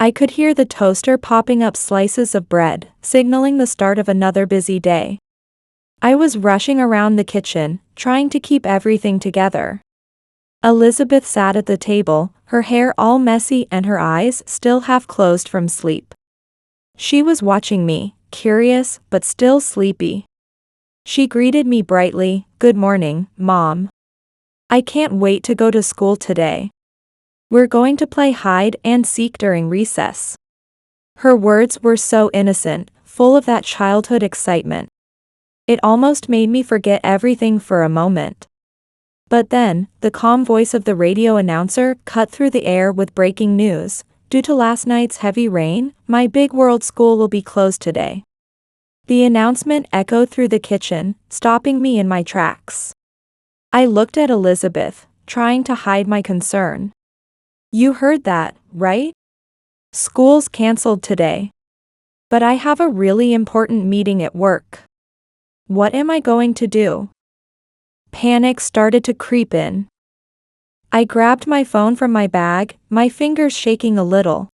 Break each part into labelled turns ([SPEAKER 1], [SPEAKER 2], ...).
[SPEAKER 1] I could hear the toaster popping up slices of bread, signaling the start of another busy day. I was rushing around the kitchen, trying to keep everything together. Elizabeth sat at the table, her hair all messy and her eyes still half closed from sleep. She was watching me, curious but still sleepy. She greeted me brightly, "Good morning, Mom. I can't wait to go to school today. We're going to play hide and seek during recess." Her words were so innocent, full of that childhood excitement. It almost made me forget everything for a moment. But then, the calm voice of the radio announcer cut through the air with breaking news. "Due to last night's heavy rain, my big world school will be closed today." The announcement echoed through the kitchen, stopping me in my tracks. I looked at Elizabeth, trying to hide my concern. "You heard that, right? School's canceled today. But I have a really important meeting at work. What am I going to do?" Panic started to creep in. I grabbed my phone from my bag, my fingers shaking a little.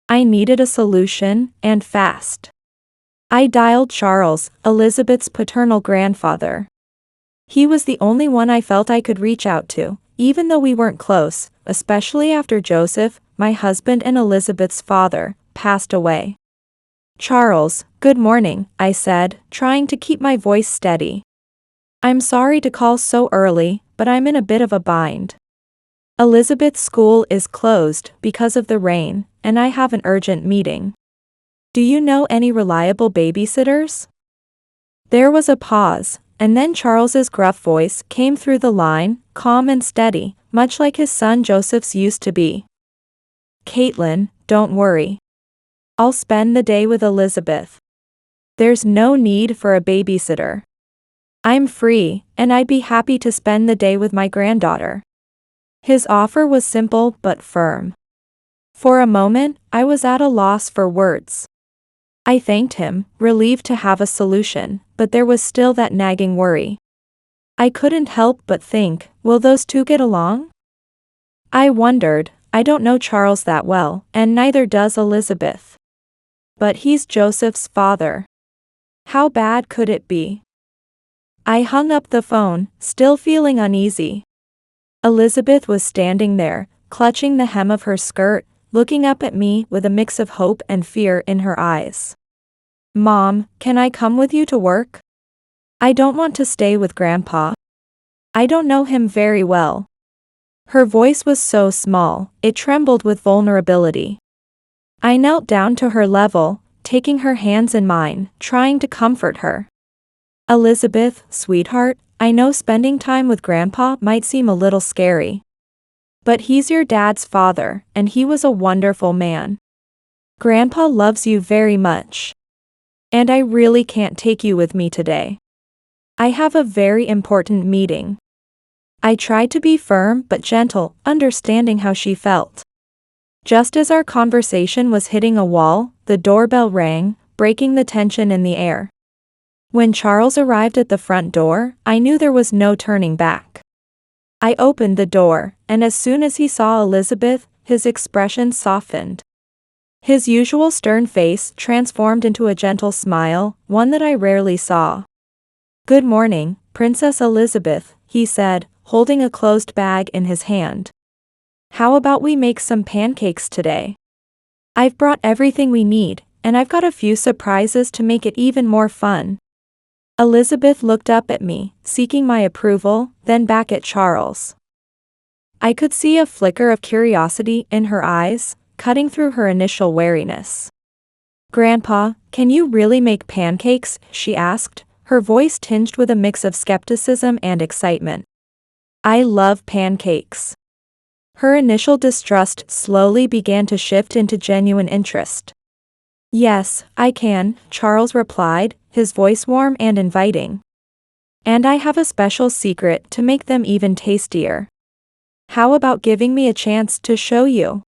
[SPEAKER 1] I needed a solution, and fast. I dialed Charles, Elizabeth's paternal grandfather. He was the only one I felt I could reach out to, even though we weren't close, especially after Joseph, my husband and Elizabeth's father, passed away. "Charles, good morning," I said, trying to keep my voice steady. "I'm sorry to call so early, but I'm in a bit of a bind. Elizabeth's school is closed because of the rain, and I have an urgent meeting. Do you know any reliable babysitters?" There was a pause, and then Charles's gruff voice came through the line, calm and steady, much like his son Joseph's used to be. "Caitlin, don't worry. I'll spend the day with Elizabeth. There's no need for a babysitter. I'm free, and I'd be happy to spend the day with my granddaughter." His offer was simple but firm. For a moment, I was at a loss for words. I thanked him, relieved to have a solution, but there was still that nagging worry. I couldn't help but think, will those two get along? I wondered. I don't know Charles that well, and neither does Elizabeth. But he's Joseph's father. How bad could it be? I hung up the phone, still feeling uneasy. Elizabeth was standing there, clutching the hem of her skirt, looking up at me with a mix of hope and fear in her eyes. "Mom, can I come with you to work? I don't want to stay with Grandpa. I don't know him very well." Her voice was so small, it trembled with vulnerability. I knelt down to her level, taking her hands in mine, trying to comfort her. "Elizabeth, sweetheart, I know spending time with Grandpa might seem a little scary. But he's your dad's father, and he was a wonderful man. Grandpa loves you very much. And I really can't take you with me today. I have a very important meeting." I tried to be firm but gentle, understanding how she felt. Just as our conversation was hitting a wall, the doorbell rang, breaking the tension in the air. When Charles arrived at the front door, I knew there was no turning back. I opened the door, and as soon as he saw Elizabeth, his expression softened. His usual stern face transformed into a gentle smile, one that I rarely saw. "Good morning, Princess Elizabeth," he said, holding a closed bag in his hand. "How about we make some pancakes today? I've brought everything we need, and I've got a few surprises to make it even more fun." Elizabeth looked up at me, seeking my approval, then back at Charles. I could see a flicker of curiosity in her eyes, cutting through her initial wariness. "Grandpa, can you really make pancakes?" she asked, her voice tinged with a mix of skepticism and excitement. "I love pancakes." Her initial distrust slowly began to shift into genuine interest. "Yes, I can," Charles replied, his voice warm and inviting. "And I have a special secret to make them even tastier. How about giving me a chance to show you?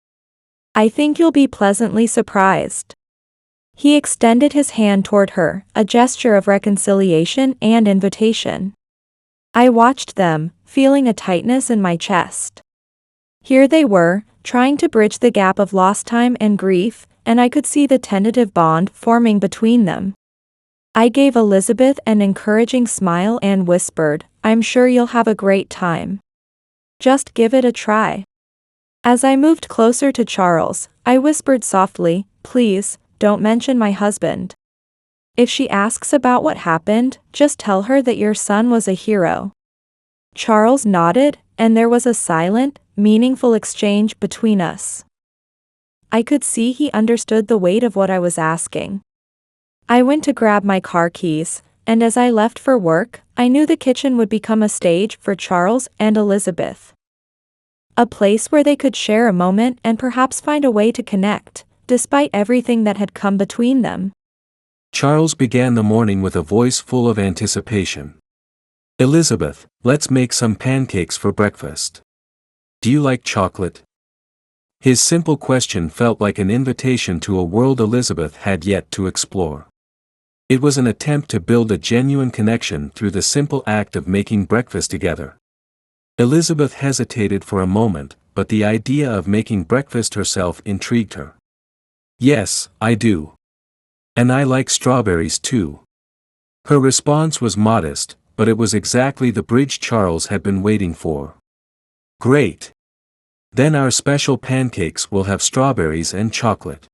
[SPEAKER 1] I think you'll be pleasantly surprised." He extended his hand toward her, a gesture of reconciliation and invitation. I watched them, feeling a tightness in my chest. Here they were, trying to bridge the gap of lost time and grief, and I could see the tentative bond forming between them. I gave Elizabeth an encouraging smile and whispered, "I'm sure you'll have a great time. Just give it a try." As I moved closer to Charles, I whispered softly, "Please, don't mention my husband. If she asks about what happened, just tell her that your son was a hero." Charles nodded, and there was a silent, meaningful exchange between us. I could see he understood the weight of what I was asking. I went to grab my car keys, and as I left for work, I knew the kitchen would become a stage for Charles and Elizabeth. A place where they could share a moment and perhaps find a way to connect, despite everything that had come between them.
[SPEAKER 2] Charles began the morning with a voice full of anticipation. "Elizabeth, let's make some pancakes for breakfast. Do you like chocolate?" His simple question felt like an invitation to a world Elizabeth had yet to explore. It was an attempt to build a genuine connection through the simple act of making breakfast together. Elizabeth hesitated for a moment, but the idea of making breakfast herself intrigued her. "Yes, I do. And I like strawberries too." Her response was modest, but it was exactly the bridge Charles had been waiting for. "Great. Then our special pancakes will have strawberries and chocolate."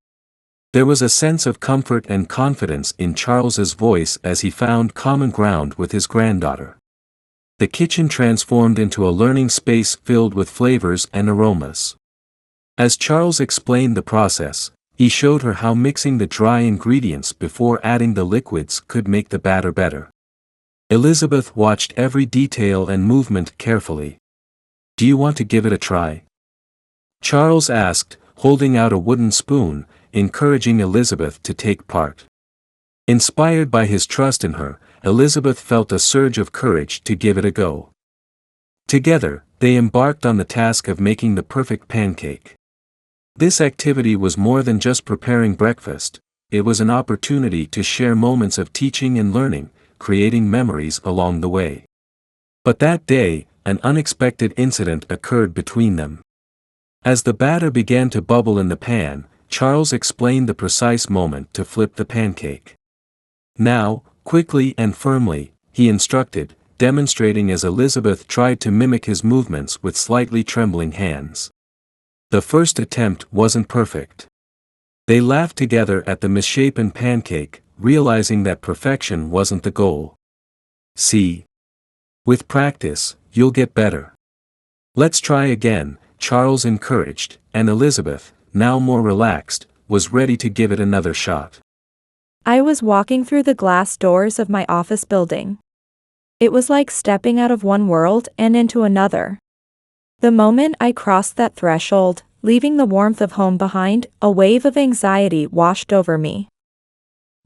[SPEAKER 2] There was a sense of comfort and confidence in Charles's voice as he found common ground with his granddaughter. The kitchen transformed into a learning space filled with flavors and aromas. As Charles explained the process, he showed her how mixing the dry ingredients before adding the liquids could make the batter better. Elizabeth watched every detail and movement carefully. "Do you want to give it a try?" Charles asked, holding out a wooden spoon, encouraging Elizabeth to take part. Inspired by his trust in her, Elizabeth felt a surge of courage to give it a go. Together, they embarked on the task of making the perfect pancake. This activity was more than just preparing breakfast, it was an opportunity to share moments of teaching and learning, creating memories along the way. But that day, an unexpected incident occurred between them. As the batter began to bubble in the pan, Charles explained the precise moment to flip the pancake. "Now, quickly and firmly," he instructed, demonstrating as Elizabeth tried to mimic his movements with slightly trembling hands. The first attempt wasn't perfect. They laughed together at the misshapen pancake, realizing that perfection wasn't the goal. "See? With practice, you'll get better. Let's try again," Charles encouraged, and Elizabeth, now more relaxed, was ready to give it another shot.
[SPEAKER 1] I was walking through the glass doors of my office building. It was like stepping out of one world and into another. The moment I crossed that threshold, leaving the warmth of home behind, a wave of anxiety washed over me.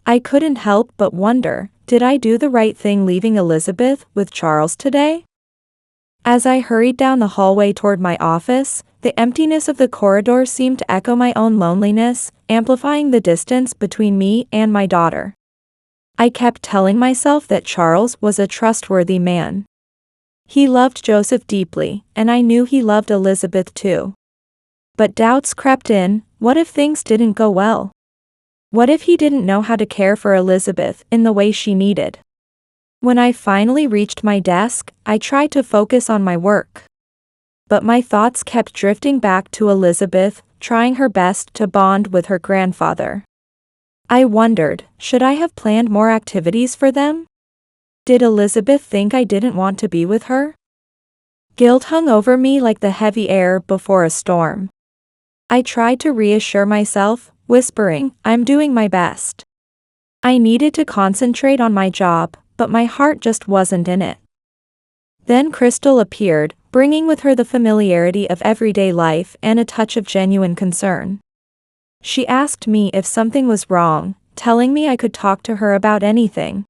[SPEAKER 1] I couldn't help but wonder, did I do the right thing leaving Elizabeth with Charles today? As I hurried down the hallway toward my office, the emptiness of the corridor seemed to echo my own loneliness, amplifying the distance between me and my daughter. I kept telling myself that Charles was a trustworthy man. He loved Joseph deeply, and I knew he loved Elizabeth too. But doubts crept in. What if things didn't go well? What if he didn't know how to care for Elizabeth in the way she needed? When I finally reached my desk, I tried to focus on my work. But my thoughts kept drifting back to Elizabeth, trying her best to bond with her grandfather. I wondered, should I have planned more activities for them? Did Elizabeth think I didn't want to be with her? Guilt hung over me like the heavy air before a storm. I tried to reassure myself, whispering, "I'm doing my best." I needed to concentrate on my job, but my heart just wasn't in it. Then Crystal appeared, bringing with her the familiarity of everyday life and a touch of genuine concern. She asked me if something was wrong, telling me I could talk to her about anything.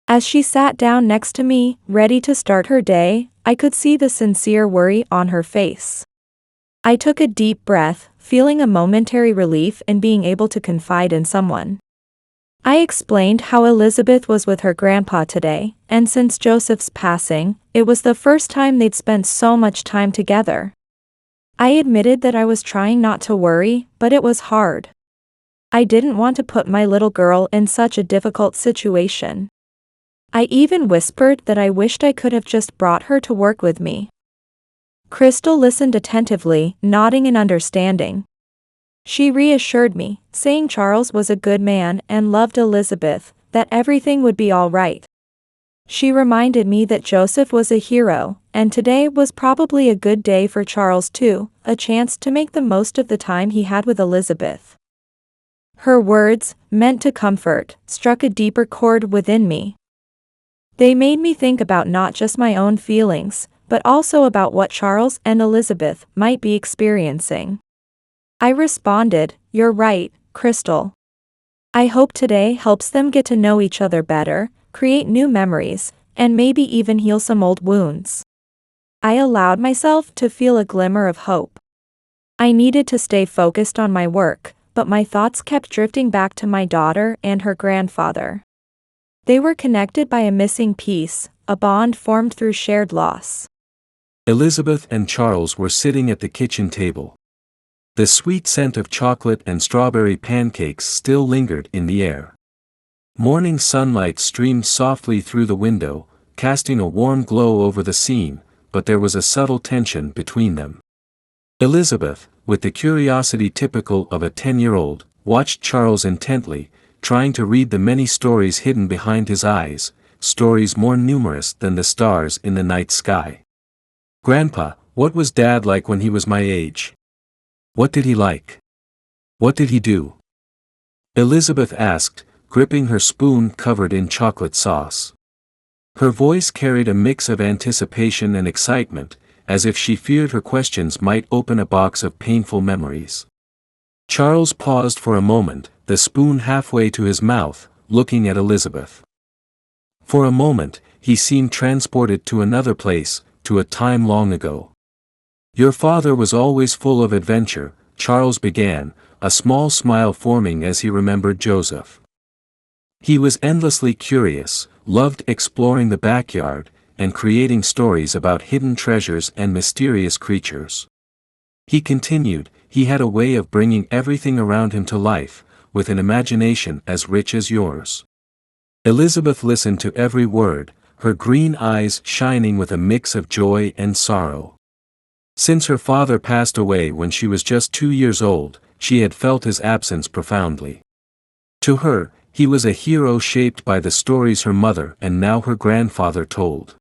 [SPEAKER 1] As she sat down next to me, ready to start her day, I could see the sincere worry on her face. I took a deep breath, feeling a momentary relief in being able to confide in someone. I explained how Elizabeth was with her grandpa today, and since Joseph's passing, it was the first time they'd spent so much time together. I admitted that I was trying not to worry, but it was hard. I didn't want to put my little girl in such a difficult situation. I even whispered that I wished I could have just brought her to work with me. Crystal listened attentively, nodding in understanding. She reassured me, saying Charles was a good man and loved Elizabeth, that everything would be all right. She reminded me that Joseph was a hero, and today was probably a good day for Charles too, a chance to make the most of the time he had with Elizabeth. Her words, meant to comfort, struck a deeper chord within me. They made me think about not just my own feelings, but also about what Charles and Elizabeth might be experiencing. I responded, "You're right, Crystal. I hope today helps them get to know each other better, create new memories, and maybe even heal some old wounds." I allowed myself to feel a glimmer of hope. I needed to stay focused on my work, but my thoughts kept drifting back to my daughter and her grandfather. They were connected by a missing piece, a bond formed through shared loss.
[SPEAKER 2] Elizabeth and Charles were sitting at the kitchen table. The sweet scent of chocolate and strawberry pancakes still lingered in the air. Morning sunlight streamed softly through the window, casting a warm glow over the scene, but there was a subtle tension between them. Elizabeth, with the curiosity typical of a 10-year-old, watched Charles intently, trying to read the many stories hidden behind his eyes, stories more numerous than the stars in the night sky. "Grandpa, what was Dad like when he was my age? What did he like? What did he do?" Elizabeth asked, gripping her spoon covered in chocolate sauce. Her voice carried a mix of anticipation and excitement, as if she feared her questions might open a box of painful memories. Charles paused for a moment, the spoon halfway to his mouth, looking at Elizabeth. For a moment, he seemed transported to another place, to a time long ago. "Your father was always full of adventure," Charles began, a small smile forming as he remembered Joseph. "He was endlessly curious, loved exploring the backyard, and creating stories about hidden treasures and mysterious creatures. He continued, he had a way of bringing everything around him to life, with an imagination as rich as yours." Elizabeth listened to every word, her green eyes shining with a mix of joy and sorrow. Since her father passed away when she was just 2 years old, she had felt his absence profoundly. To her, he was a hero shaped by the stories her mother and now her grandfather told.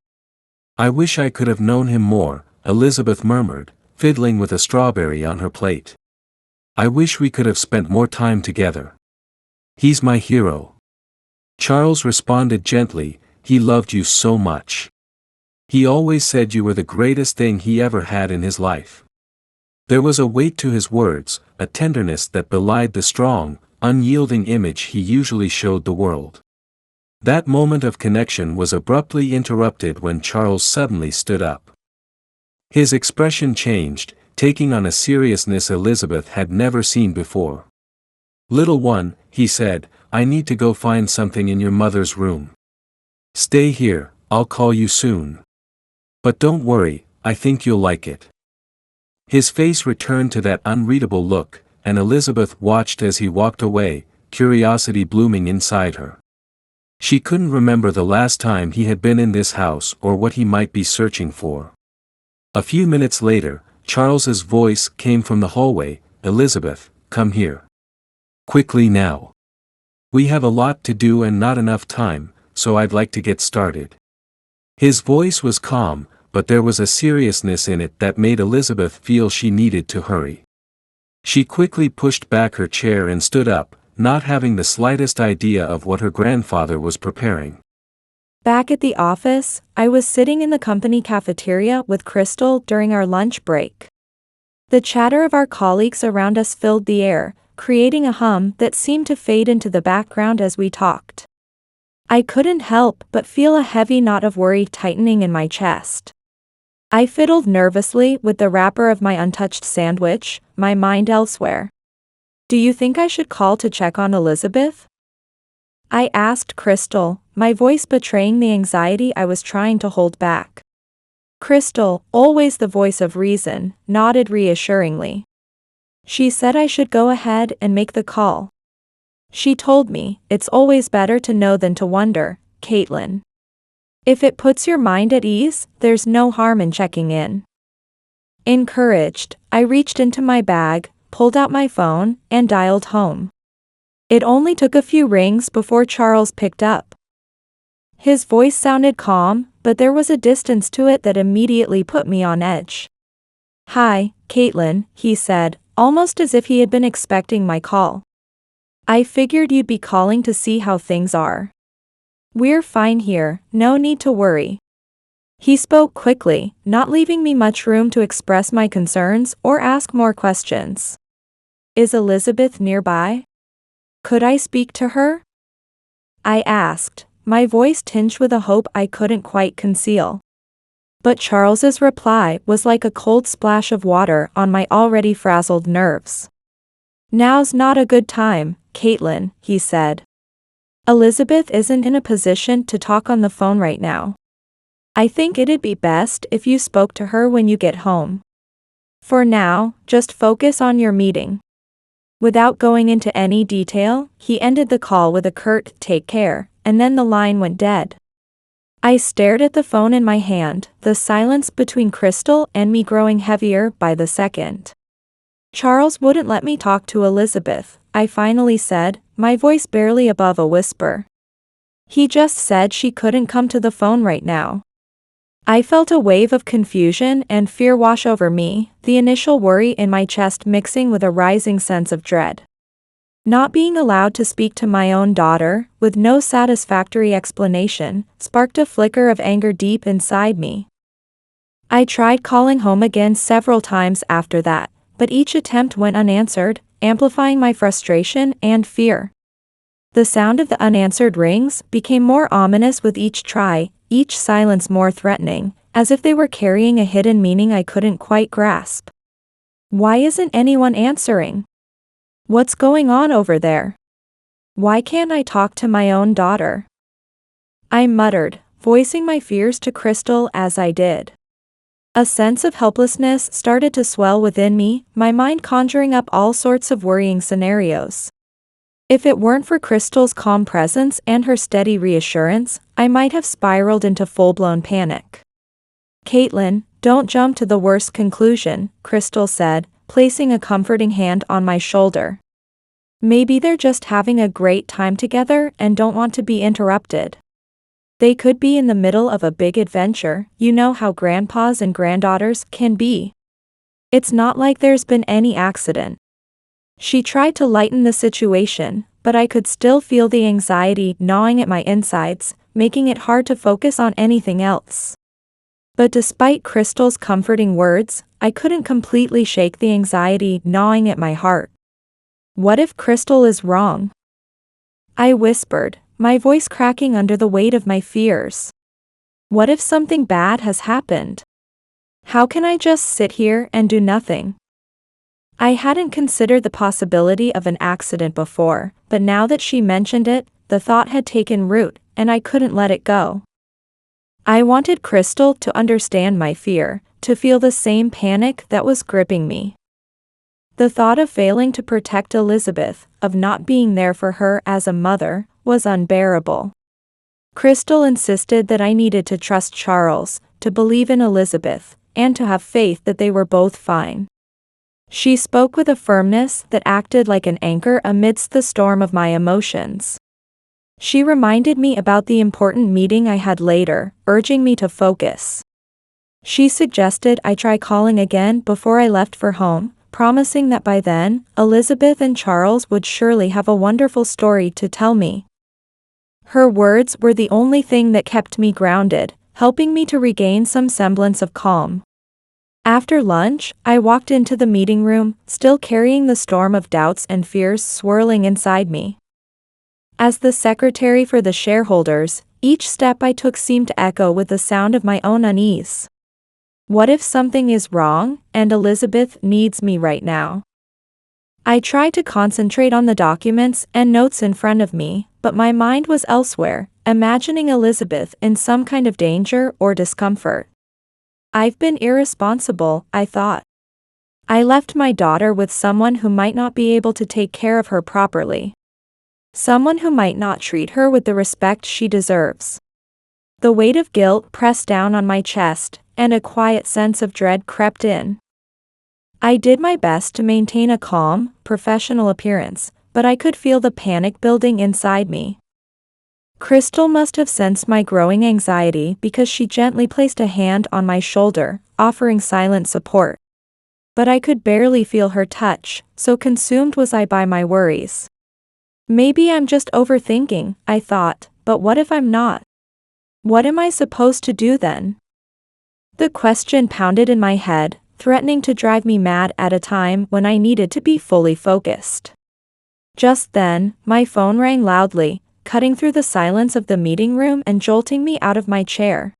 [SPEAKER 2] "I wish I could have known him more," Elizabeth murmured, fiddling with a strawberry on her plate. "I wish we could have spent more time together. He's my hero." Charles responded gently, "He loved you so much. He always said you were the greatest thing he ever had in his life." There was a weight to his words, a tenderness that belied the strong, unyielding image he usually showed the world. That moment of connection was abruptly interrupted when Charles suddenly stood up. His expression changed, taking on a seriousness Elizabeth had never seen before. "Little one," he said, "I need to go find something in your mother's room. Stay here, I'll call you soon. But don't worry, I think you'll like it." His face returned to that unreadable look, and Elizabeth watched as he walked away, curiosity blooming inside her. She couldn't remember the last time he had been in this house or what he might be searching for. A few minutes later, Charles's voice came from the hallway, "Elizabeth, come here. Quickly now. We have a lot to do and not enough time, so I'd like to get started." His voice was calm, but there was a seriousness in it that made Elizabeth feel she needed to hurry. She quickly pushed back her chair and stood up, not having the slightest idea of what her grandfather was preparing.
[SPEAKER 1] Back at the office, I was sitting in the company cafeteria with Crystal during our lunch break. The chatter of our colleagues around us filled the air, creating a hum that seemed to fade into the background as we talked. I couldn't help but feel a heavy knot of worry tightening in my chest. I fiddled nervously with the wrapper of my untouched sandwich, my mind elsewhere. "Do you think I should call to check on Elizabeth?" I asked Crystal, my voice betraying the anxiety I was trying to hold back. Crystal, always the voice of reason, nodded reassuringly. She said I should go ahead and make the call. She told me, it's always better to know than to wonder, Caitlin. If it puts your mind at ease, there's no harm in checking in. Encouraged, I reached into my bag, pulled out my phone, and dialed home. It only took a few rings before Charles picked up. His voice sounded calm, but there was a distance to it that immediately put me on edge. "Hi, Caitlin," he said, almost as if he had been expecting my call. "I figured you'd be calling to see how things are. We're fine here, no need to worry." He spoke quickly, not leaving me much room to express my concerns or ask more questions. "Is Elizabeth nearby? Could I speak to her?" I asked, my voice tinged with a hope I couldn't quite conceal. But Charles's reply was like a cold splash of water on my already frazzled nerves. "Now's not a good time, Caitlin," he said. "Elizabeth isn't in a position to talk on the phone right now. I think it'd be best if you spoke to her when you get home. For now, just focus on your meeting." Without going into any detail, he ended the call with a curt "take care," and then the line went dead. I stared at the phone in my hand, the silence between Crystal and me growing heavier by the second. "Charles wouldn't let me talk to Elizabeth," I finally said, my voice barely above a whisper. "He just said she couldn't come to the phone right now." I felt a wave of confusion and fear wash over me, the initial worry in my chest mixing with a rising sense of dread. Not being allowed to speak to my own daughter, with no satisfactory explanation, sparked a flicker of anger deep inside me. I tried calling home again several times after that, but each attempt went unanswered, amplifying my frustration and fear. The sound of the unanswered rings became more ominous with each try, each silence more threatening, as if they were carrying a hidden meaning I couldn't quite grasp. "Why isn't anyone answering? What's going on over there? Why can't I talk to my own daughter?" I muttered, voicing my fears to Crystal as I did. A sense of helplessness started to swell within me, my mind conjuring up all sorts of worrying scenarios. If it weren't for Crystal's calm presence and her steady reassurance, I might have spiraled into full-blown panic. "Caitlin, don't jump to the worst conclusion," Crystal said, placing a comforting hand on my shoulder. "Maybe they're just having a great time together and don't want to be interrupted. They could be in the middle of a big adventure, you know how grandpas and granddaughters can be. It's not like there's been any accident." She tried to lighten the situation, but I could still feel the anxiety gnawing at my insides, making it hard to focus on anything else. But despite Crystal's comforting words, I couldn't completely shake the anxiety gnawing at my heart. What if Crystal is wrong? I whispered, my voice cracking under the weight of my fears. What if something bad has happened? How can I just sit here and do nothing? I hadn't considered the possibility of an accident before, but now that she mentioned it, the thought had taken root, and I couldn't let it go. I wanted Crystal to understand my fear, to feel the same panic that was gripping me. The thought of failing to protect Elizabeth, of not being there for her as a mother, was unbearable. Crystal insisted that I needed to trust Charles, to believe in Elizabeth, and to have faith that they were both fine. She spoke with a firmness that acted like an anchor amidst the storm of my emotions. She reminded me about the important meeting I had later, urging me to focus. She suggested I try calling again before I left for home, promising that by then, Elizabeth and Charles would surely have a wonderful story to tell me. Her words were the only thing that kept me grounded, helping me to regain some semblance of calm. After lunch, I walked into the meeting room, still carrying the storm of doubts and fears swirling inside me. As the secretary for the shareholders, each step I took seemed to echo with the sound of my own unease. What if something is wrong, and Elizabeth needs me right now? I tried to concentrate on the documents and notes in front of me, but my mind was elsewhere, imagining Elizabeth in some kind of danger or discomfort. I've been irresponsible, I thought. I left my daughter with someone who might not be able to take care of her properly. Someone who might not treat her with the respect she deserves. The weight of guilt pressed down on my chest, and a quiet sense of dread crept in. I did my best to maintain a calm, professional appearance, but I could feel the panic building inside me. Crystal must have sensed my growing anxiety because she gently placed a hand on my shoulder, offering silent support. But I could barely feel her touch, so consumed was I by my worries. Maybe I'm just overthinking, I thought, but what if I'm not? What am I supposed to do then? The question pounded in my head, threatening to drive me mad at a time when I needed to be fully focused. Just then, my phone rang loudly, cutting through the silence of the meeting room and jolting me out of my chair.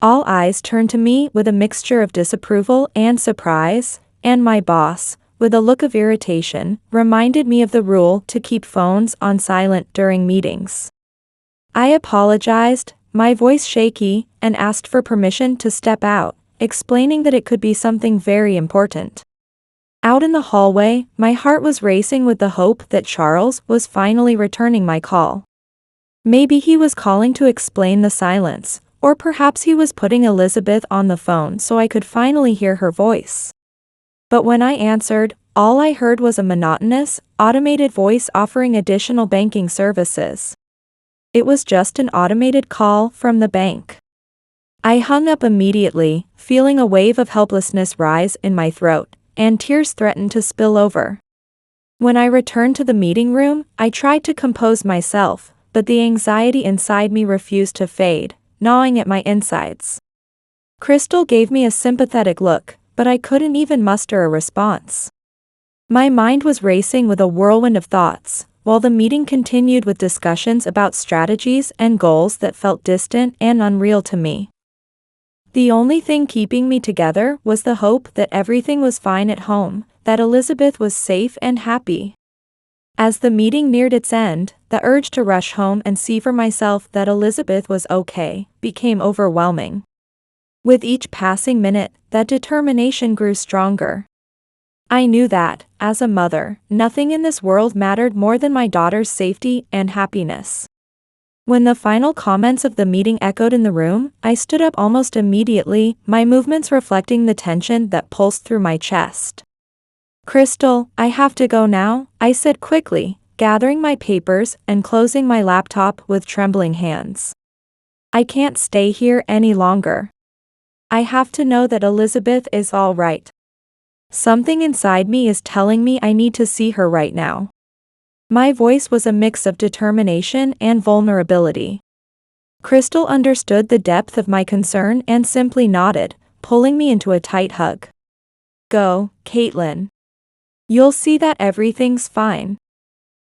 [SPEAKER 1] All eyes turned to me with a mixture of disapproval and surprise, and my boss, with a look of irritation, reminded me of the rule to keep phones on silent during meetings. I apologized, my voice shaky, and asked for permission to step out, explaining that it could be something very important. Out in the hallway, my heart was racing with the hope that Charles was finally returning my call. Maybe he was calling to explain the silence, or perhaps he was putting Elizabeth on the phone so I could finally hear her voice. But when I answered, all I heard was a monotonous, automated voice offering additional banking services. It was just an automated call from the bank. I hung up immediately, feeling a wave of helplessness rise in my throat, and tears threatened to spill over. When I returned to the meeting room, I tried to compose myself, but the anxiety inside me refused to fade, gnawing at my insides. Crystal gave me a sympathetic look, but I couldn't even muster a response. My mind was racing with a whirlwind of thoughts, while the meeting continued with discussions about strategies and goals that felt distant and unreal to me. The only thing keeping me together was the hope that everything was fine at home, that Elizabeth was safe and happy. As the meeting neared its end, the urge to rush home and see for myself that Elizabeth was okay became overwhelming. With each passing minute, that determination grew stronger. I knew that, as a mother, nothing in this world mattered more than my daughter's safety and happiness. When the final comments of the meeting echoed in the room, I stood up almost immediately, my movements reflecting the tension that pulsed through my chest. Crystal, I have to go now, I said quickly, gathering my papers and closing my laptop with trembling hands. I can't stay here any longer. I have to know that Elizabeth is all right. Something inside me is telling me I need to see her right now. My voice was a mix of determination and vulnerability. Crystal understood the depth of my concern and simply nodded, pulling me into a tight hug. Go, Caitlin. You'll see that everything's fine.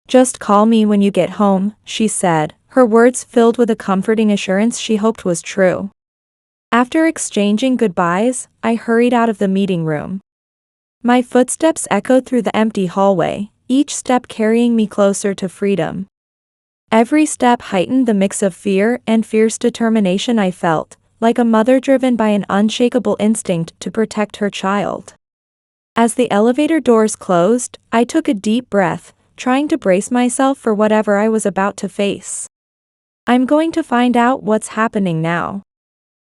[SPEAKER 1] Just call me when you get home, she said, her words filled with a comforting assurance she hoped was true. After exchanging goodbyes, I hurried out of the meeting room. My footsteps echoed through the empty hallway, each step carrying me closer to freedom. Every step heightened the mix of fear and fierce determination I felt, like a mother driven by an unshakable instinct to protect her child. As the elevator doors closed, I took a deep breath, trying to brace myself for whatever I was about to face. I'm going to find out what's happening now.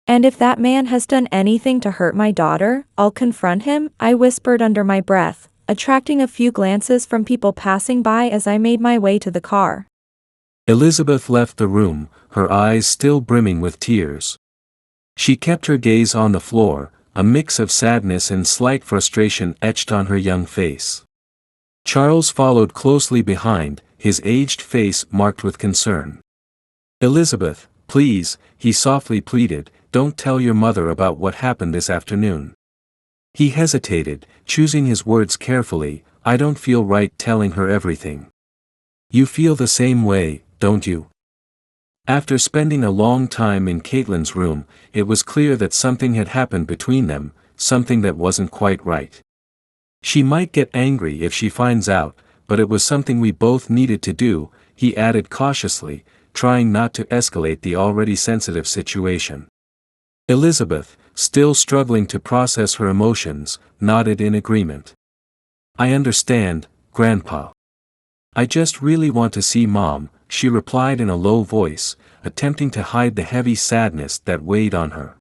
[SPEAKER 1] And if that man has done anything to hurt my daughter, I'll confront him, I whispered under my breath, attracting a few glances from people passing by as I made my way to the car.
[SPEAKER 2] Elizabeth left the room, her eyes still brimming with tears. She kept her gaze on the floor, a mix of sadness and slight frustration etched on her young face. Charles followed closely behind, his aged face marked with concern. Elizabeth, please, he softly pleaded, don't tell your mother about what happened this afternoon. He hesitated, choosing his words carefully, I don't feel right telling her everything. You feel the same way, don't you? After spending a long time in Caitlin's room, it was clear that something had happened between them, something that wasn't quite right. She might get angry if she finds out, but it was something we both needed to do, he added cautiously, trying not to escalate the already sensitive situation. Elizabeth, still struggling to process her emotions, nodded in agreement. I understand, Grandpa. I just really want to see Mom, she replied in a low voice, attempting to hide the heavy sadness that weighed on her.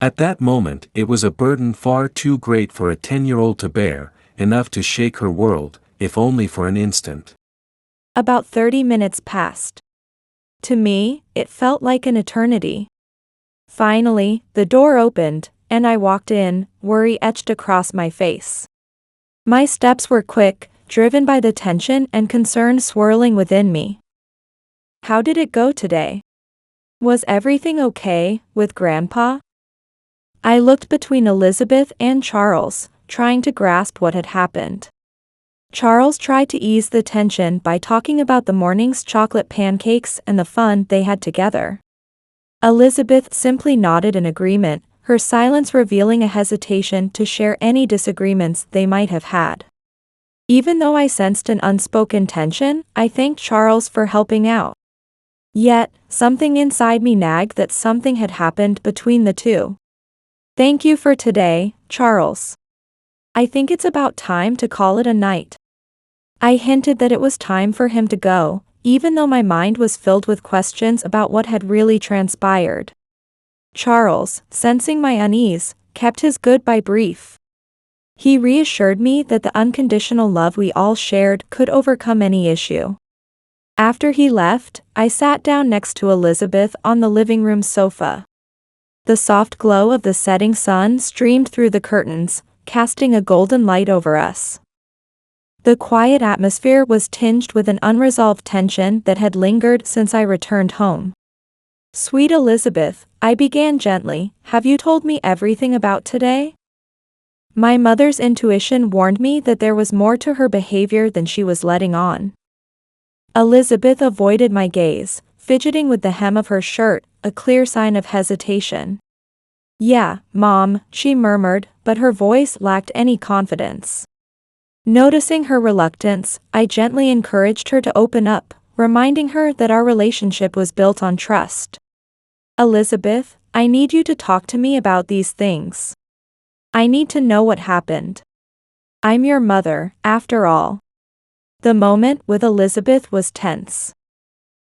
[SPEAKER 2] At that moment it was a burden far too great for a 10-year-old to bear, enough to shake her world, if only for an instant.
[SPEAKER 1] About 30 minutes passed. To me, it felt like an eternity. Finally, the door opened, and I walked in, worry etched across my face. My steps were quick, driven by the tension and concern swirling within me. How did it go today? Was everything okay with Grandpa? I looked between Elizabeth and Charles, trying to grasp what had happened. Charles tried to ease the tension by talking about the morning's chocolate pancakes and the fun they had together. Elizabeth simply nodded in agreement, her silence revealing a hesitation to share any disagreements they might have had. Even though I sensed an unspoken tension, I thanked Charles for helping out. Yet, something inside me nagged that something had happened between the two. Thank you for today, Charles. I think it's about time to call it a night. I hinted that it was time for him to go, even though my mind was filled with questions about what had really transpired. Charles, sensing my unease, kept his goodbye brief. He reassured me that the unconditional love we all shared could overcome any issue. After he left, I sat down next to Elizabeth on the living room sofa. The soft glow of the setting sun streamed through the curtains, casting a golden light over us. The quiet atmosphere was tinged with an unresolved tension that had lingered since I returned home. Sweet Elizabeth, I began gently, have you told me everything about today? My mother's intuition warned me that there was more to her behavior than she was letting on. Elizabeth avoided my gaze, fidgeting with the hem of her shirt, a clear sign of hesitation. Yeah, Mom, she murmured, but her voice lacked any confidence. Noticing her reluctance, I gently encouraged her to open up, reminding her that our relationship was built on trust. Elizabeth, I need you to talk to me about these things. I need to know what happened. I'm your mother, after all. The moment with Elizabeth was tense.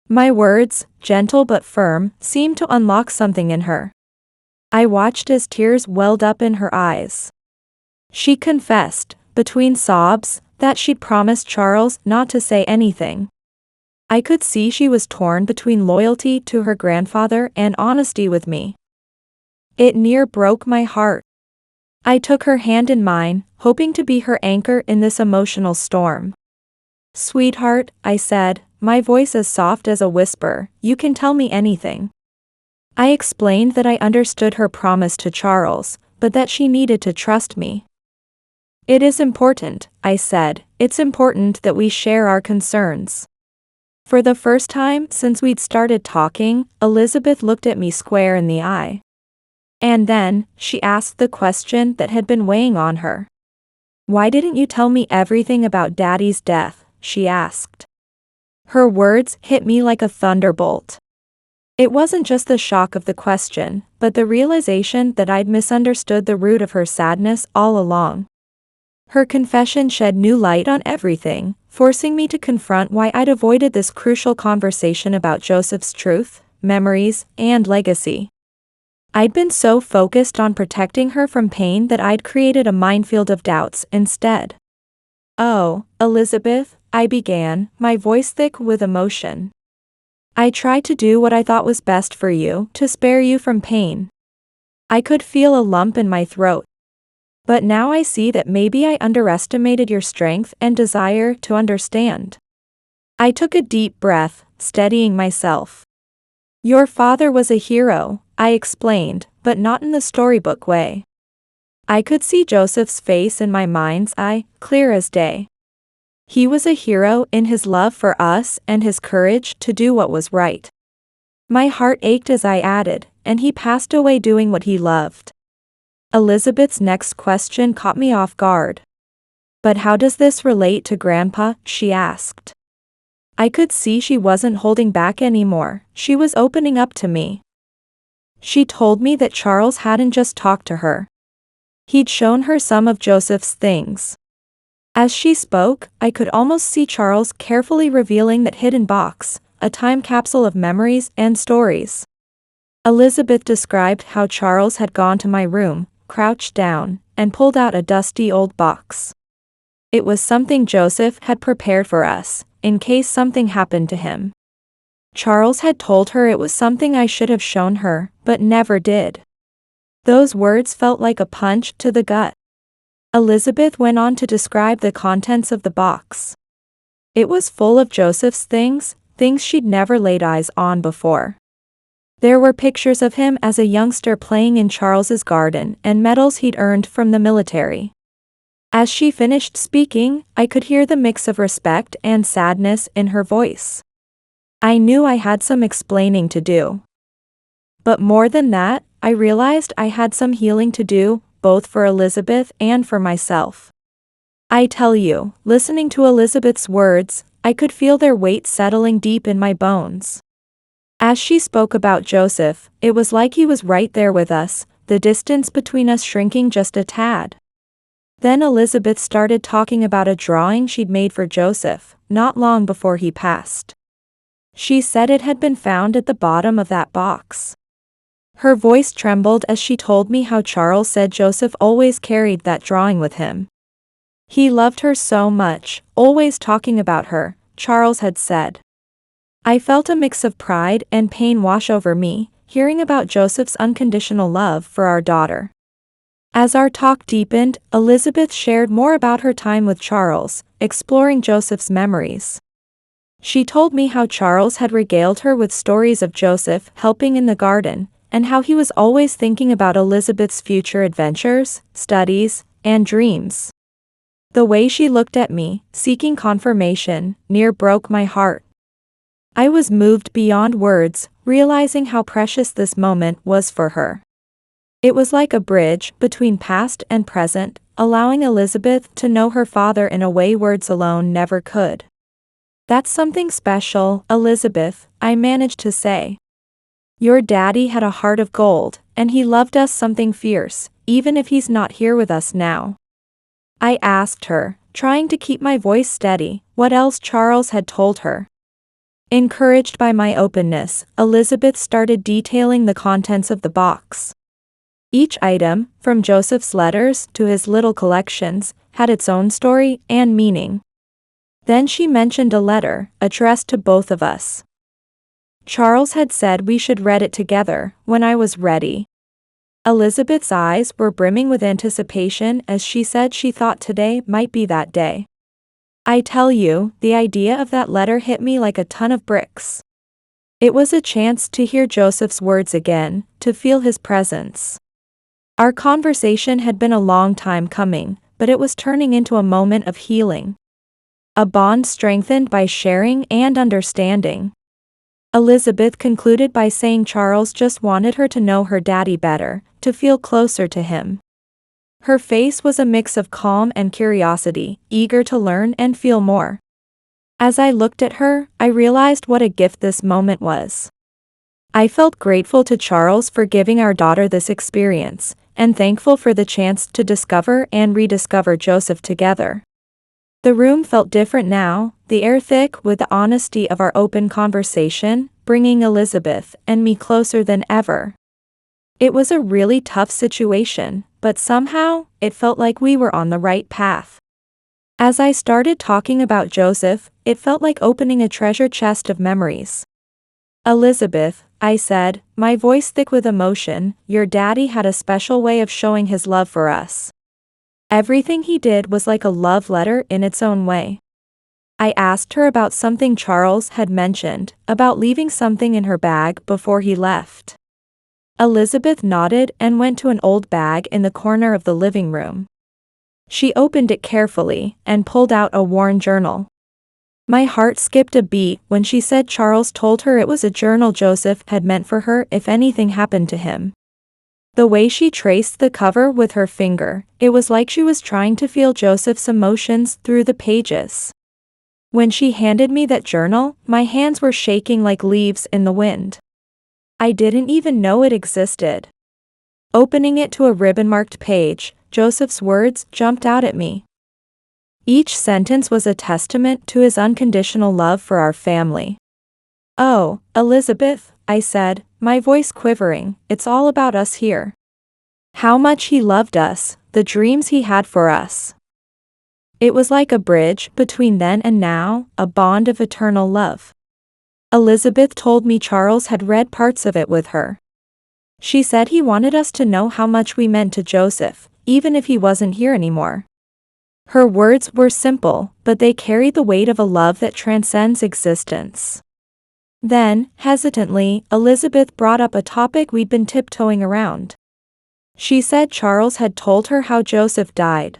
[SPEAKER 1] My words, gentle but firm, seemed to unlock something in her. I watched as tears welled up in her eyes. She confessed, between sobs, that she'd promised Charles not to say anything. I could see she was torn between loyalty to her grandfather and honesty with me. It near broke my heart. I took her hand in mine, hoping to be her anchor in this emotional storm. Sweetheart, I said, my voice as soft as a whisper, you can tell me anything. I explained that I understood her promise to Charles, but that she needed to trust me. It is important, I said, it's important that we share our concerns. For the first time since we'd started talking, Elizabeth looked at me square in the eye. And then, she asked the question that had been weighing on her. Why didn't you tell me everything about Daddy's death? She asked. Her words hit me like a thunderbolt. It wasn't just the shock of the question, but the realization that I'd misunderstood the root of her sadness all along. Her confession shed new light on everything, forcing me to confront why I'd avoided this crucial conversation about Joseph's truth, memories, and legacy. I'd been so focused on protecting her from pain that I'd created a minefield of doubts instead. Oh, Elizabeth, I began, my voice thick with emotion. I tried to do what I thought was best for you, to spare you from pain. I could feel a lump in my throat. But now I see that maybe I underestimated your strength and desire to understand. I took a deep breath, steadying myself. Your father was a hero, I explained, but not in the storybook way. I could see Joseph's face in my mind's eye, clear as day. He was a hero in his love for us and his courage to do what was right. My heart ached as I added, and he passed away doing what he loved. Elizabeth's next question caught me off guard. But how does this relate to Grandpa? She asked. I could see she wasn't holding back anymore, she was opening up to me. She told me that Charles hadn't just talked to her. He'd shown her some of Joseph's things. As she spoke, I could almost see Charles carefully revealing that hidden box, a time capsule of memories and stories. Elizabeth described how Charles had gone to my room, crouched down, and pulled out a dusty old box. It was something Joseph had prepared for us, in case something happened to him. Charles had told her it was something I should have shown her, but never did. Those words felt like a punch to the gut. Elizabeth went on to describe the contents of the box. It was full of Joseph's things she'd never laid eyes on before. There were pictures of him as a youngster playing in Charles's garden and medals he'd earned from the military. As she finished speaking, I could hear the mix of respect and sadness in her voice. I knew I had some explaining to do. But more than that, I realized I had some healing to do, both for Elizabeth and for myself. I tell you, listening to Elizabeth's words, I could feel their weight settling deep in my bones. As she spoke about Joseph, it was like he was right there with us, the distance between us shrinking just a tad. Then Elizabeth started talking about a drawing she'd made for Joseph, not long before he passed. She said it had been found at the bottom of that box. Her voice trembled as she told me how Charles said Joseph always carried that drawing with him. He loved her so much, always talking about her, Charles had said. I felt a mix of pride and pain wash over me, hearing about Joseph's unconditional love for our daughter. As our talk deepened, Elizabeth shared more about her time with Charles, exploring Joseph's memories. She told me how Charles had regaled her with stories of Joseph helping in the garden, and how he was always thinking about Elizabeth's future adventures, studies, and dreams. The way she looked at me, seeking confirmation, near broke my heart. I was moved beyond words, realizing how precious this moment was for her. It was like a bridge between past and present, allowing Elizabeth to know her father in a way words alone never could. "That's something special, Elizabeth," I managed to say. "Your daddy had a heart of gold, and he loved us something fierce, even if he's not here with us now." I asked her, trying to keep my voice steady, what else Charles had told her. Encouraged by my openness, Elizabeth started detailing the contents of the box. Each item, from Joseph's letters to his little collections, had its own story and meaning. Then she mentioned a letter, addressed to both of us. Charles had said we should read it together, when I was ready. Elizabeth's eyes were brimming with anticipation as she said she thought today might be that day. I tell you, the idea of that letter hit me like a ton of bricks. It was a chance to hear Joseph's words again, to feel his presence. Our conversation had been a long time coming, but it was turning into a moment of healing. A bond strengthened by sharing and understanding. Elizabeth concluded by saying Charles just wanted her to know her daddy better, to feel closer to him. Her face was a mix of calm and curiosity, eager to learn and feel more. As I looked at her, I realized what a gift this moment was. I felt grateful to Charles for giving our daughter this experience, and thankful for the chance to discover and rediscover Joseph together. The room felt different now, the air thick with the honesty of our open conversation, bringing Elizabeth and me closer than ever. It was a really tough situation, but somehow, it felt like we were on the right path. As I started talking about Joseph, it felt like opening a treasure chest of memories. "Elizabeth," I said, my voice thick with emotion, "your daddy had a special way of showing his love for us. Everything he did was like a love letter in its own way." I asked her about something Charles had mentioned, about leaving something in her bag before he left. Elizabeth nodded and went to an old bag in the corner of the living room. She opened it carefully and pulled out a worn journal. My heart skipped a beat when she said Charles told her it was a journal Joseph had meant for her if anything happened to him. The way she traced the cover with her finger, it was like she was trying to feel Joseph's emotions through the pages. When she handed me that journal, my hands were shaking like leaves in the wind. I didn't even know it existed. Opening it to a ribbon-marked page, Joseph's words jumped out at me. Each sentence was a testament to his unconditional love for our family. "Oh, Elizabeth," I said, my voice quivering, "it's all about us here. How much he loved us, the dreams he had for us." It was like a bridge between then and now, a bond of eternal love. Elizabeth told me Charles had read parts of it with her. She said he wanted us to know how much we meant to Joseph, even if he wasn't here anymore. Her words were simple, but they carried the weight of a love that transcends existence. Then, hesitantly, Elizabeth brought up a topic we'd been tiptoeing around. She said Charles had told her how Joseph died.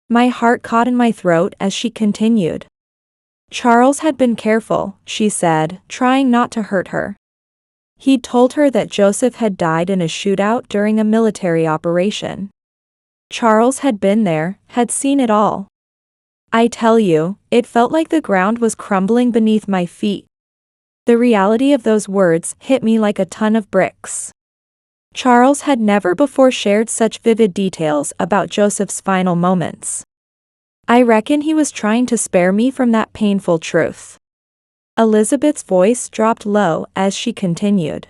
[SPEAKER 1] My heart caught in my throat as she continued. Charles had been careful, she said, trying not to hurt her. He'd told her that Joseph had died in a shootout during a military operation. Charles had been there, had seen it all. I tell you, it felt like the ground was crumbling beneath my feet. The reality of those words hit me like a ton of bricks. Charles had never before shared such vivid details about Joseph's final moments. I reckon he was trying to spare me from that painful truth. Elizabeth's voice dropped low as she continued.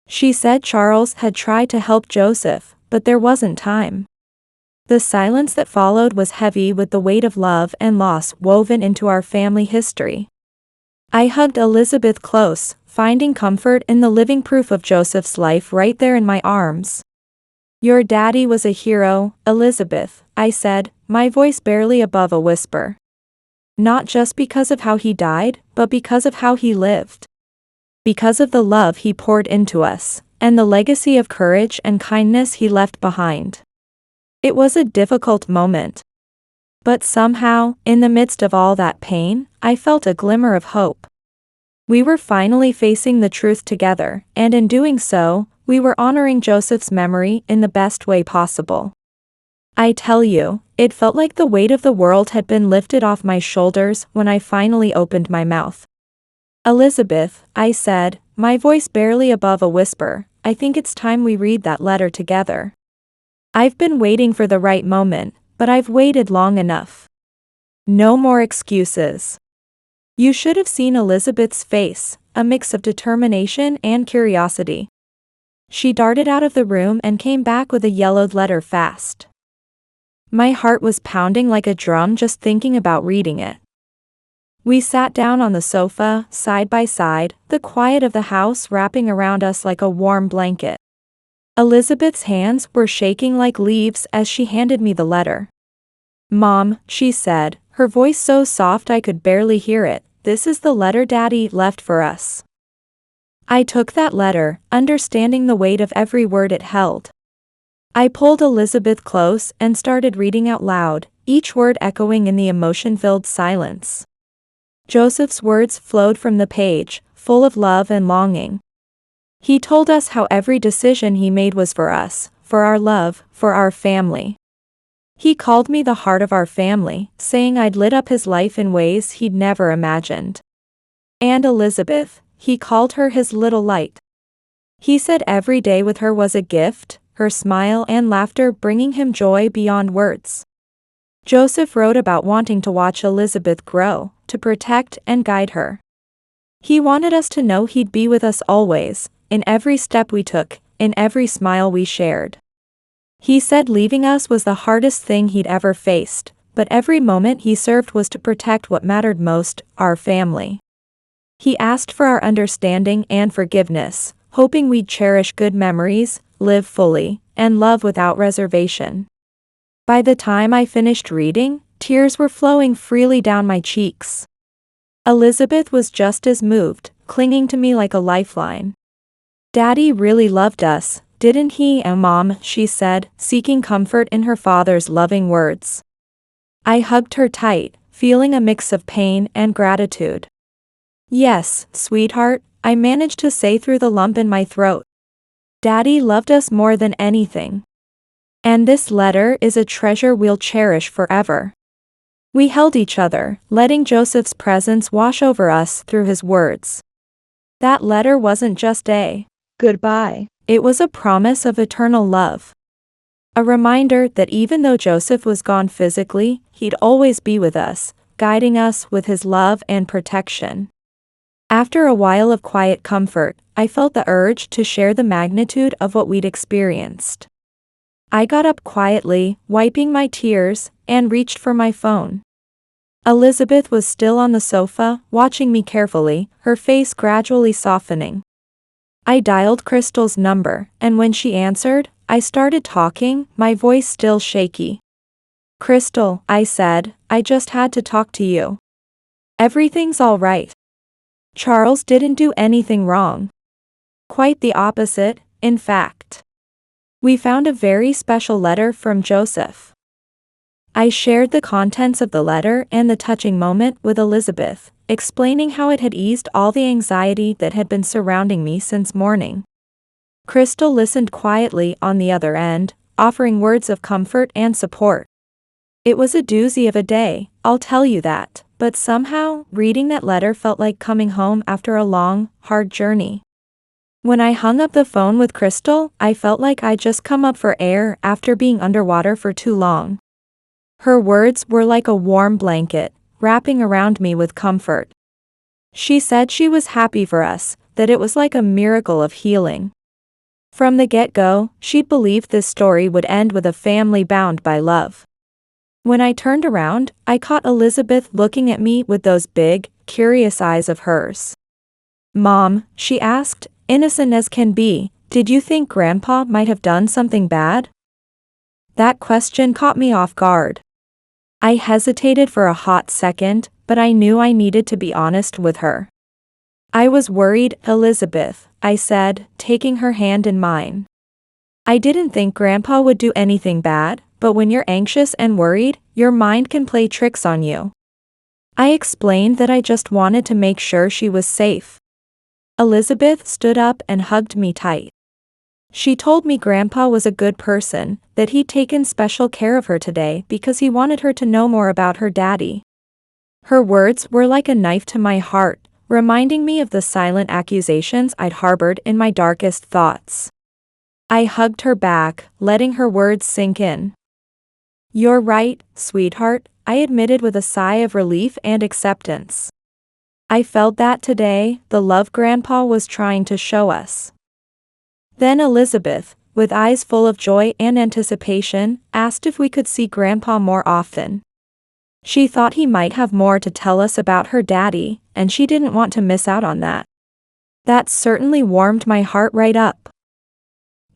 [SPEAKER 1] She said Charles had tried to help Joseph, but there wasn't time. The silence that followed was heavy with the weight of love and loss woven into our family history. I hugged Elizabeth close, finding comfort in the living proof of Joseph's life right there in my arms. "Your daddy was a hero, Elizabeth," I said, my voice barely above a whisper. "Not just because of how he died, but because of how he lived. Because of the love he poured into us, and the legacy of courage and kindness he left behind." It was a difficult moment. But somehow, in the midst of all that pain, I felt a glimmer of hope. We were finally facing the truth together, and in doing so, we were honoring Joseph's memory in the best way possible. I tell you, it felt like the weight of the world had been lifted off my shoulders when I finally opened my mouth. "Elizabeth," I said, my voice barely above a whisper, "I think it's time we read that letter together. I've been waiting for the right moment, but I've waited long enough. No more excuses." You should have seen Elizabeth's face, a mix of determination and curiosity. She darted out of the room and came back with a yellowed letter fast. My heart was pounding like a drum just thinking about reading it. We sat down on the sofa, side by side, the quiet of the house wrapping around us like a warm blanket. Elizabeth's hands were shaking like leaves as she handed me the letter. "Mom," she said, her voice so soft I could barely hear it, "this is the letter Daddy left for us." I took that letter, understanding the weight of every word it held. I pulled Elizabeth close and started reading out loud, each word echoing in the emotion-filled silence. Joseph's words flowed from the page, full of love and longing. He told us how every decision he made was for us, for our love, for our family. He called me the heart of our family, saying I'd lit up his life in ways he'd never imagined. And Elizabeth, he called her his little light. He said every day with her was a gift, her smile and laughter bringing him joy beyond words. Joseph wrote about wanting to watch Elizabeth grow, to protect and guide her. He wanted us to know he'd be with us always, in every step we took, in every smile we shared. He said leaving us was the hardest thing he'd ever faced, but every moment he served was to protect what mattered most, our family. He asked for our understanding and forgiveness, hoping we'd cherish good memories, live fully, and love without reservation. By the time I finished reading, tears were flowing freely down my cheeks. Elizabeth was just as moved, clinging to me like a lifeline. "Daddy really loved us, didn't he, Mom?" she said, seeking comfort in her father's loving words. I hugged her tight, feeling a mix of pain and gratitude. "Yes, sweetheart," I managed to say through the lump in my throat. "Daddy loved us more than anything. And this letter is a treasure we'll cherish forever." We held each other, letting Joseph's presence wash over us through his words. That letter wasn't just a Goodbye. It was a promise of eternal love. A reminder that even though Joseph was gone physically, he'd always be with us, guiding us with his love and protection. After a while of quiet comfort, I felt the urge to share the magnitude of what we'd experienced. I got up quietly, wiping my tears, and reached for my phone. Elizabeth was still on the sofa, watching me carefully, her face gradually softening. I dialed Crystal's number, and when she answered, I started talking, my voice still shaky. "Crystal," I said, "I just had to talk to you. Everything's all right. Charles didn't do anything wrong. Quite the opposite, in fact. We found a very special letter from Joseph." I shared the contents of the letter and the touching moment with Elizabeth, explaining how it had eased all the anxiety that had been surrounding me since morning. Crystal listened quietly on the other end, offering words of comfort and support. It was a doozy of a day, I'll tell you that, but somehow, reading that letter felt like coming home after a long, hard journey. When I hung up the phone with Crystal, I felt like I'd just come up for air after being underwater for too long. Her words were like a warm blanket, wrapping around me with comfort. She said she was happy for us, that it was like a miracle of healing. From the get-go, she'd believed this story would end with a family bound by love. When I turned around, I caught Elizabeth looking at me with those big, curious eyes of hers. "Mom," she asked, innocent as can be, "did you think Grandpa might have done something bad?" That question caught me off guard. I hesitated for a hot second, but I knew I needed to be honest with her. "I was worried, Elizabeth," I said, taking her hand in mine. "I didn't think Grandpa would do anything bad, but when you're anxious and worried, your mind can play tricks on you." I explained that I just wanted to make sure she was safe. Elizabeth stood up and hugged me tight. She told me Grandpa was a good person, that he'd taken special care of her today because he wanted her to know more about her daddy. Her words were like a knife to my heart, reminding me of the silent accusations I'd harbored in my darkest thoughts. I hugged her back, letting her words sink in. "You're right, sweetheart," I admitted with a sigh of relief and acceptance. I felt that today, the love Grandpa was trying to show us. Then Elizabeth, with eyes full of joy and anticipation, asked if we could see Grandpa more often. She thought he might have more to tell us about her daddy, and she didn't want to miss out on that. That certainly warmed my heart right up.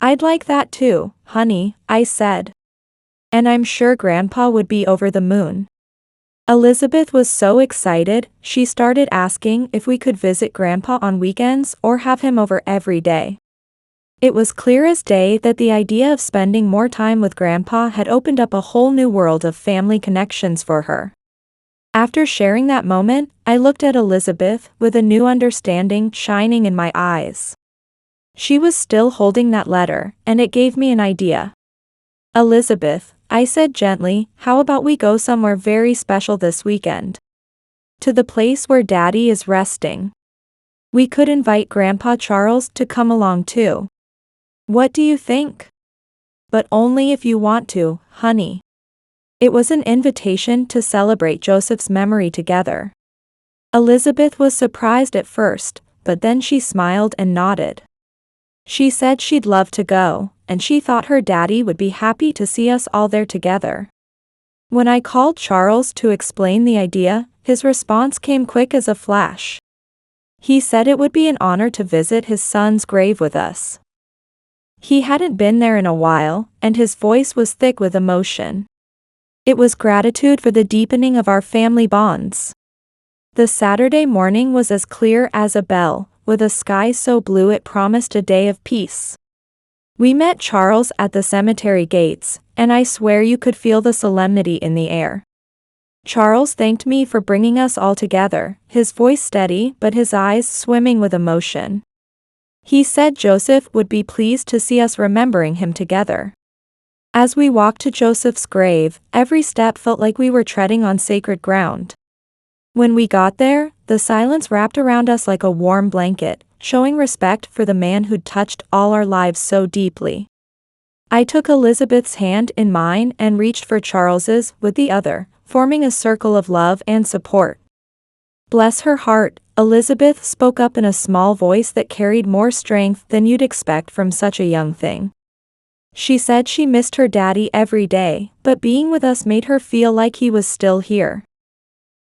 [SPEAKER 1] "I'd like that too, honey," I said. "And I'm sure Grandpa would be over the moon." Elizabeth was so excited, she started asking if we could visit Grandpa on weekends or have him over every day. It was clear as day that the idea of spending more time with Grandpa had opened up a whole new world of family connections for her. After sharing that moment, I looked at Elizabeth with a new understanding shining in my eyes. She was still holding that letter, and it gave me an idea. "Elizabeth," I said gently, "how about we go somewhere very special this weekend? To the place where Daddy is resting. We could invite Grandpa Charles to come along too. What do you think?" "But only if you want to, honey." It was an invitation to celebrate Joseph's memory together. Elizabeth was surprised at first, but then she smiled and nodded. She said she'd love to go, and she thought her daddy would be happy to see us all there together. When I called Charles to explain the idea, his response came quick as a flash. He said it would be an honor to visit his son's grave with us. He hadn't been there in a while, and his voice was thick with emotion. It was gratitude for the deepening of our family bonds. The Saturday morning was as clear as a bell, with a sky so blue it promised a day of peace. We met Charles at the cemetery gates, and I swear you could feel the solemnity in the air. Charles thanked me for bringing us all together, his voice steady but his eyes swimming with emotion. He said Joseph would be pleased to see us remembering him together. As we walked to Joseph's grave, every step felt like we were treading on sacred ground. When we got there, the silence wrapped around us like a warm blanket, showing respect for the man who'd touched all our lives so deeply. I took Elizabeth's hand in mine and reached for Charles's with the other, forming a circle of love and support. "Bless her heart," Elizabeth spoke up in a small voice that carried more strength than you'd expect from such a young thing. She said she missed her daddy every day, but being with us made her feel like he was still here.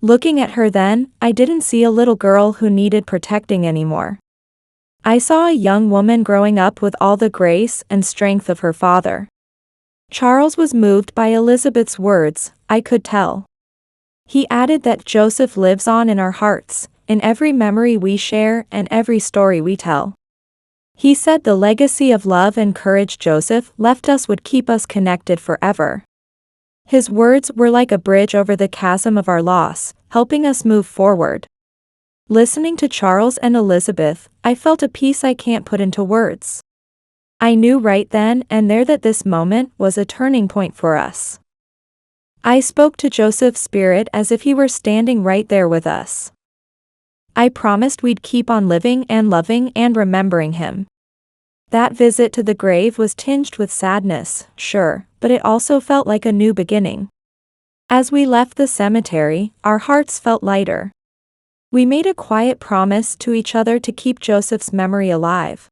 [SPEAKER 1] Looking at her then, I didn't see a little girl who needed protecting anymore. I saw a young woman growing up with all the grace and strength of her father. Charles was moved by Elizabeth's words, I could tell. He added that Joseph lives on in our hearts, in every memory we share and every story we tell. He said the legacy of love and courage Joseph left us would keep us connected forever. His words were like a bridge over the chasm of our loss, helping us move forward. Listening to Charles and Elizabeth, I felt a peace I can't put into words. I knew right then and there that this moment was a turning point for us. I spoke to Joseph's spirit as if he were standing right there with us. I promised we'd keep on living and loving and remembering him. That visit to the grave was tinged with sadness, sure, but it also felt like a new beginning. As we left the cemetery, our hearts felt lighter. We made a quiet promise to each other to keep Joseph's memory alive.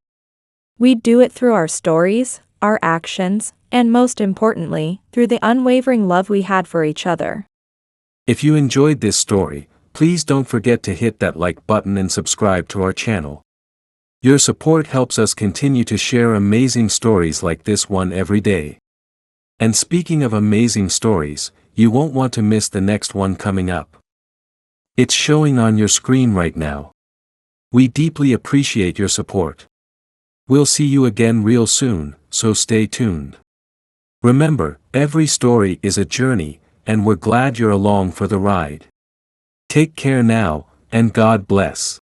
[SPEAKER 1] We'd do it through our stories, our actions, and most importantly, through the unwavering love we had for each other.
[SPEAKER 2] If you enjoyed this story, please don't forget to hit that like button and subscribe to our channel. Your support helps us continue to share amazing stories like this one every day. And speaking of amazing stories, you won't want to miss the next one coming up. It's showing on your screen right now. We deeply appreciate your support. We'll see you again real soon, so stay tuned. Remember, every story is a journey, and we're glad you're along for the ride. Take care now, and God bless.